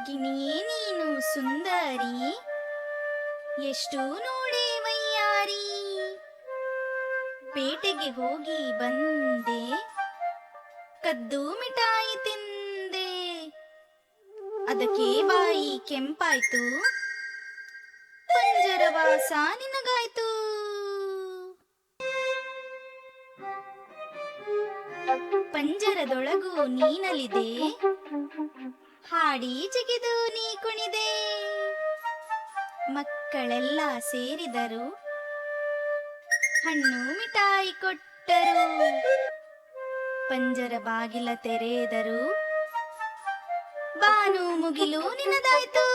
ಗಿಣಿಯೇ ನೀನು ಸುಂದರಿ, ಎಷ್ಟು ನೋಡೆ ವಯ್ಯಾರಿ. ಪೇಟೆಗೆ ಹೋಗಿ ಬಂದೆ, ಕದ್ದು ಮಿಠಾಯಿ ತಿಂದೆ. ಅದಕ್ಕೆ ಬಾಯಿ ಕೆಂಪಾಯ್ತು, ಪಂಜರ ವಾಸ ನಿನಗಾಯ್ತು. ಪಂಜರದೊಳಗೂ ನೀನಲಿದೆ, ಹಾಡಿ ಜಿಗಿದು ನೀ ಕುಣಿದೆ. ಮಕ್ಕಳೆಲ್ಲ ಸೇರಿದರು, ಹಣ್ಣು ಮಿಠಾಯಿ ಕೊಟ್ಟರು. ಪಂಜರ ಬಾಗಿಲ ತೆರೆದರು, ಬಾನು ಮುಗಿಲು ನಿನದಾಯ್ತು.